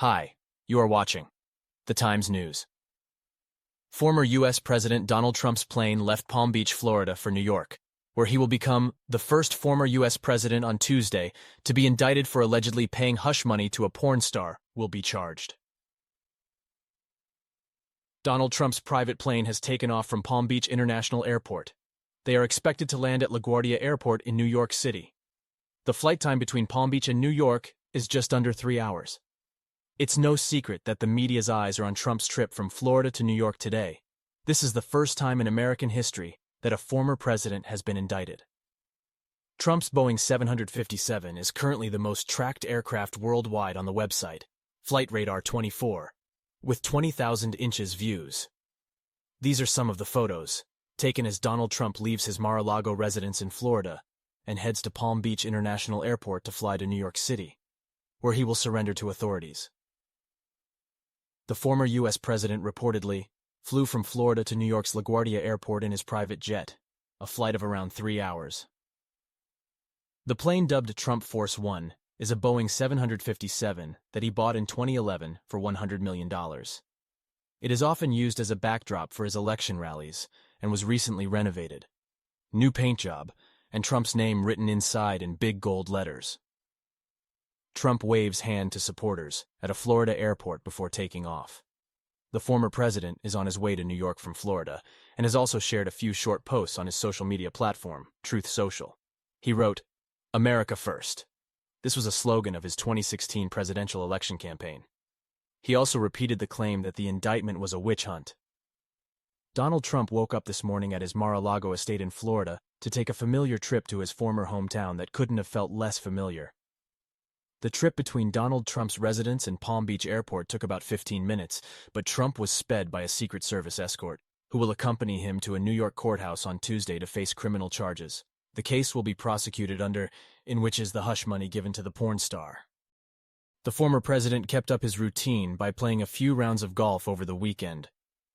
Hi, you are watching The Times News. Former U.S. President Donald Trump's plane left Palm Beach, Florida for New York, where he will become the first former U.S. president on Tuesday to be indicted for allegedly paying hush money to a porn star will be charged. Donald Trump's private plane has taken off from Palm Beach International Airport. They are expected to land at LaGuardia Airport in New York City. The flight time between Palm Beach and New York is just under 3 hours. It's no secret that the media's eyes are on Trump's trip from Florida to New York today. This is the first time in American history that a former president has been indicted. Trump's Boeing 757 is currently the most tracked aircraft worldwide on the website, Flight Radar 24, with 20,000 inches views. These are some of the photos, taken as Donald Trump leaves his Mar-a-Lago residence in Florida and heads to Palm Beach International Airport to fly to New York City, where he will surrender to authorities. The former U.S. president reportedly flew from Florida to New York's LaGuardia Airport in his private jet, a flight of around 3 hours. The plane, dubbed Trump Force One, is a Boeing 757 that he bought in 2011 for $100 million. It is often used as a backdrop for his election rallies and was recently renovated. New paint job, and Trump's name written inside in big gold letters. Trump waves hand to supporters at a Florida airport before taking off. The former president is on his way to New York from Florida and has also shared a few short posts on his social media platform, Truth Social. He wrote, "America First." This was a slogan of his 2016 presidential election campaign. He also repeated the claim that the indictment was a witch hunt. Donald Trump woke up this morning at his Mar-a-Lago estate in Florida to take a familiar trip to his former hometown that couldn't have felt less familiar. The trip between Donald Trump's residence and Palm Beach Airport took about 15 minutes, but Trump was sped by a Secret Service escort, who will accompany him to a New York courthouse on Tuesday to face criminal charges. The case will be prosecuted in which is the hush money given to the porn star. The former president kept up his routine by playing a few rounds of golf over the weekend,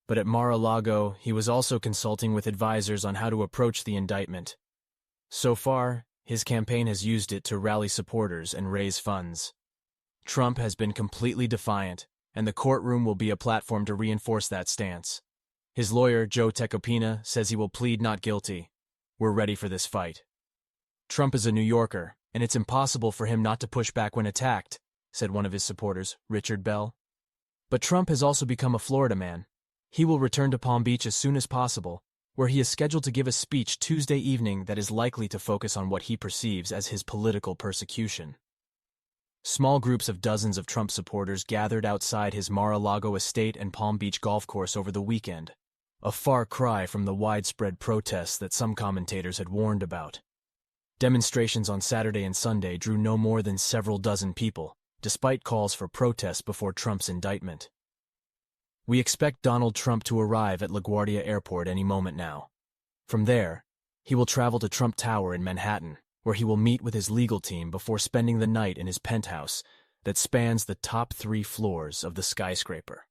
but at Mar-a-Lago he was also consulting with advisors on how to approach the indictment. So far, his campaign has used it to rally supporters and raise funds. Trump has been completely defiant, and the courtroom will be a platform to reinforce that stance. His lawyer, Joe Tecopina, says he will plead not guilty. "We're ready for this fight." Trump is a New Yorker, and it's impossible for him not to push back when attacked, said one of his supporters, Richard Bell. But Trump has also become a Florida man. He will return to Palm Beach as soon as possible, where he is scheduled to give a speech Tuesday evening that is likely to focus on what he perceives as his political persecution. Small groups of dozens of Trump supporters gathered outside his Mar-a-Lago estate and Palm Beach golf course over the weekend, a far cry from the widespread protests that some commentators had warned about. Demonstrations on Saturday and Sunday drew no more than several dozen people, despite calls for protests before Trump's indictment. We expect Donald Trump to arrive at LaGuardia Airport any moment now. From there, he will travel to Trump Tower in Manhattan, where he will meet with his legal team before spending the night in his penthouse that spans the top 3 floors of the skyscraper.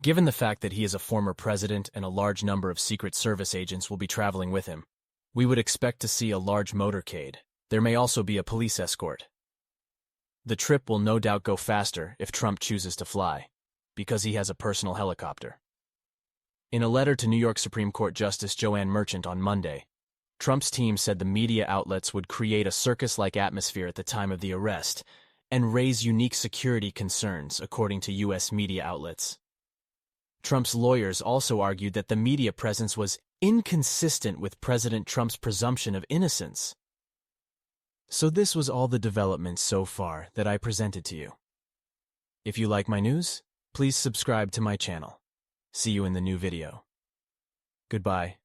Given the fact that he is a former president and a large number of Secret Service agents will be traveling with him, we would expect to see a large motorcade. There may also be a police escort. The trip will no doubt go faster if Trump chooses to fly, because he has a personal helicopter. In a letter to New York Supreme Court Justice Joanne Merchant on Monday, Trump's team said the media outlets would create a circus-like atmosphere at the time of the arrest and raise unique security concerns, according to U.S. media outlets. Trump's lawyers also argued that the media presence was inconsistent with President Trump's presumption of innocence. So this was all the developments so far that I presented to you. If you like my news, please subscribe to my channel. See you in the new video. Goodbye.